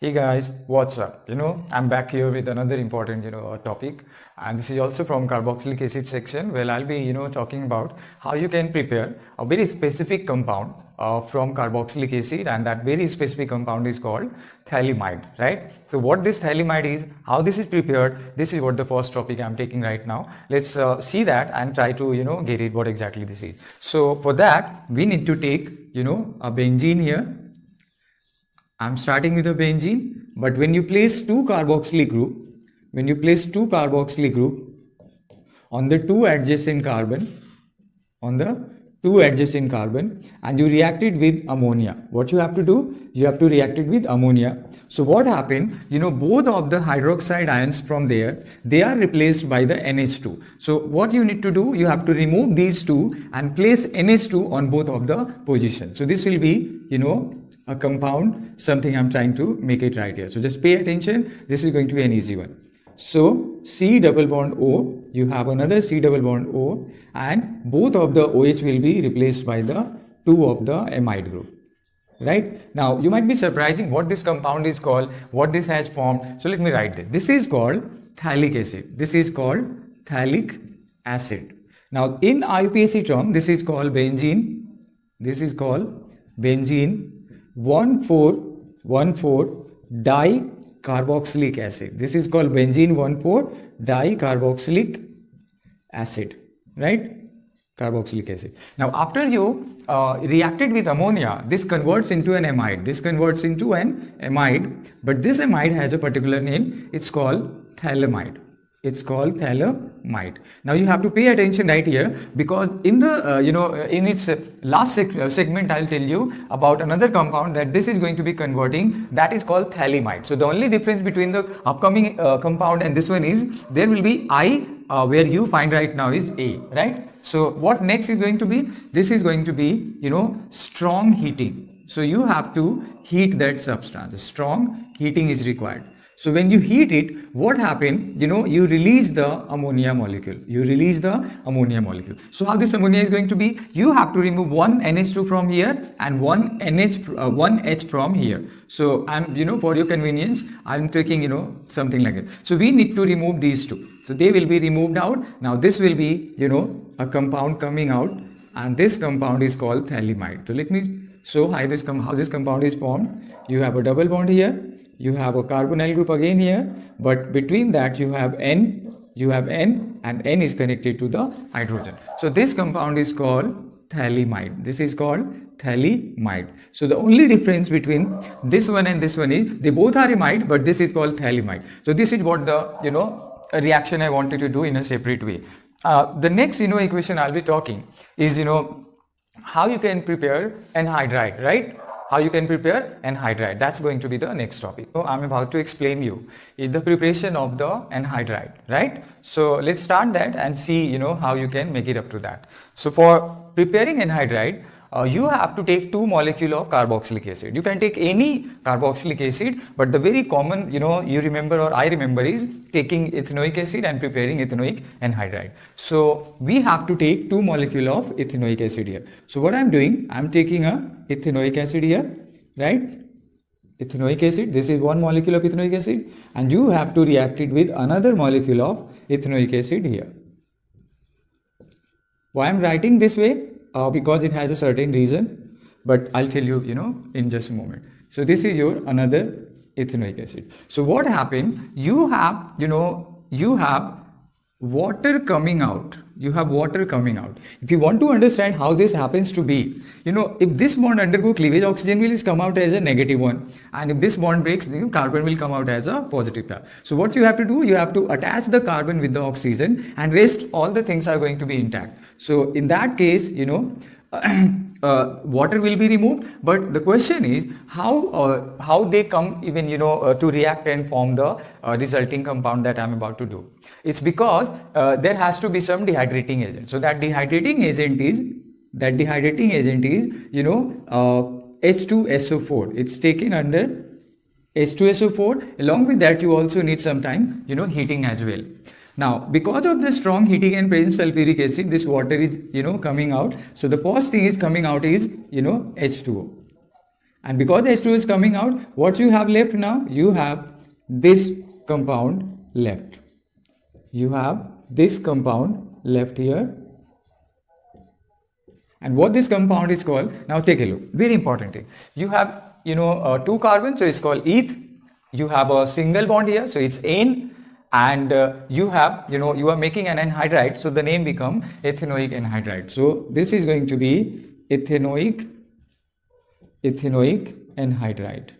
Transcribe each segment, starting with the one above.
Hey guys, what's up? I'm back here with another important, topic, and this is also from carboxylic acid section. Well, I'll be, talking about how you can prepare a very specific compound from carboxylic acid, and that very specific compound is called phthalimide, right? So, what this phthalimide is, how this is prepared, this is what the first topic I'm taking right now. Let's see that and try to, get it what exactly this is. So, for that, we need to take, a benzene here. I'm starting with a benzene, but when you place two carboxylic group on the two adjacent carbon, and you react it with ammonia, what you have to do? You have to react it with ammonia. So what happened? Both of the hydroxide ions from there, they are replaced by the NH2. So what you need to do? You have to remove these two and place NH2 on both of the positions. So this will be, a compound, something I'm trying to make it right here. So just pay attention. This is going to be an easy one. So C double bond O, you have another C double bond O, and both of the OH will be replaced by the two of the amide group. Right? Now you might be surprising what this compound is called, what this has formed. So let me write this. This is called phthalic acid. This is called phthalic acid. Now in IUPAC term, this is called benzene. This is called benzene 1,4,1,4-dicarboxylic acid. This is called benzene 1,4-dicarboxylic acid, right? Carboxylic acid. Now, after you reacted with ammonia, this converts into an amide. But this amide has a particular name. It's called phthalamide. Now you have to pay attention right here, because in the in its last segment I'll tell you about another compound that this is going to be converting, that is called phthalimide. So the only difference between the upcoming compound and this one is there will be I where you find right now is A, right? So what next is going to be? This is going to be strong heating. So you have to heat that substance. Strong heating is required. So when you heat it, what happened? You release the ammonia molecule. So how this ammonia is going to be? You have to remove one NH2 from here and one H from here. So I'm, for your convenience, I'm taking, something like that. So we need to remove these two. So they will be removed out. Now this will be, a compound coming out, and this compound is called phthalimide. So let me show how this compound is formed. You have a double bond here. You have a carbonyl group again here, but between that you have N, and N is connected to the hydrogen. So this compound is called phthalimide. So the only difference between this one and this one is they both are amide, but this is called phthalimide. So this is what the a reaction I wanted to do in a separate way. The next equation I'll be talking is how you can prepare anhydride, right? How you can prepare anhydride. That's going to be the next topic. So I'm about to explain you is the preparation of the anhydride, right? So let's start that and see how you can make it up to that. So for preparing anhydride, you have to take two molecules of carboxylic acid. You can take any carboxylic acid, but the very common, you remember or I remember is taking ethanoic acid and preparing ethanoic anhydride. So we have to take two molecules of ethanoic acid here. So what I'm doing, I'm taking a ethanoic acid here, right? Ethanoic acid, this is one molecule of ethanoic acid, and you have to react it with another molecule of ethanoic acid here. Why I'm writing this way? Because it has a certain reason, but I'll tell you, in just a moment. So this is your another ethanoic acid. So what happened? You have water coming out. If you want to understand how this happens to be, if this bond undergo cleavage, oxygen will come out as a negative one, and if this bond breaks, carbon will come out as a positive charge. So what you have to do, you have to attach the carbon with the oxygen, and rest all the things are going to be intact. So in that case, water will be removed, but the question is how they come even to react and form the resulting compound that I'm about to do. It's because there has to be some dehydrating agent. So that dehydrating agent is H2SO4. It's taken under H2SO4. Along with that, you also need some time heating as well. Now, because of the strong heating and presence of sulfuric acid, this water is, coming out. So the first thing is coming out is, H2O. And because the H2O is coming out, what you have left now? You have this compound left. You have this compound left here. And what this compound is called, now take a look, very important thing. You have, two carbons, so it's called eth. You have a single bond here, so it's N. And you have, you are making an anhydride, so the name become ethanoic anhydride. So this is going to be ethanoic anhydride,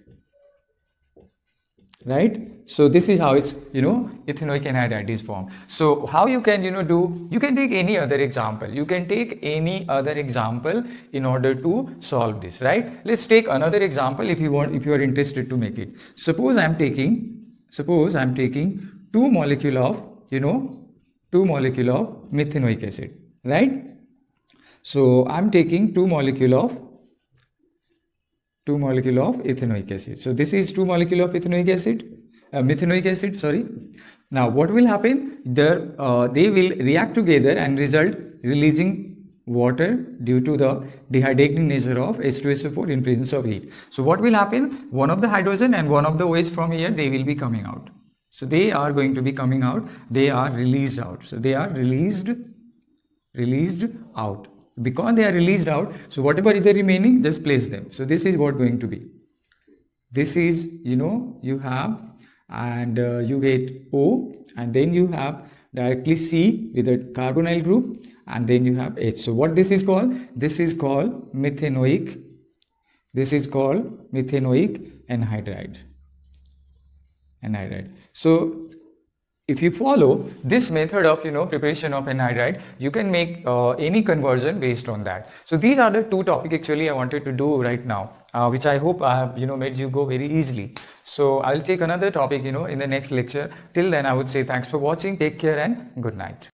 right? So this is how it's, ethanoic anhydride is formed. So how you can, you can take any other example. You can take any other example in order to solve this, right? Let's take another example if you are interested to make it. Suppose I'm taking 2 molecule of, 2 molecule of methanoic acid, right? So I'm taking 2 molecule of ethanoic acid. So this is 2 molecule of methanoic acid, sorry. Now what will happen? They will react together and result releasing water due to the dehydrating nature of H2SO4 in presence of heat. So what will happen? One of the hydrogen and one of the OH from here, they will be coming out. So they are going to be coming out, they are released out. So they are released out. Because they are released out, so whatever is the remaining, just place them. So this is what going to be. This is, you have, and you get O, and then you have directly C with a carbonyl group, and then you have H. So what this is called? This is called methanoic. This is called methanoic anhydride. So if you follow this method of preparation of anhydride, you can make any conversion based on that. So these are the 2 topics actually I wanted to do right now, which I hope I have made you go very easily. So I'll take another topic in the next lecture. Till then, I would say thanks for watching, take care and good night.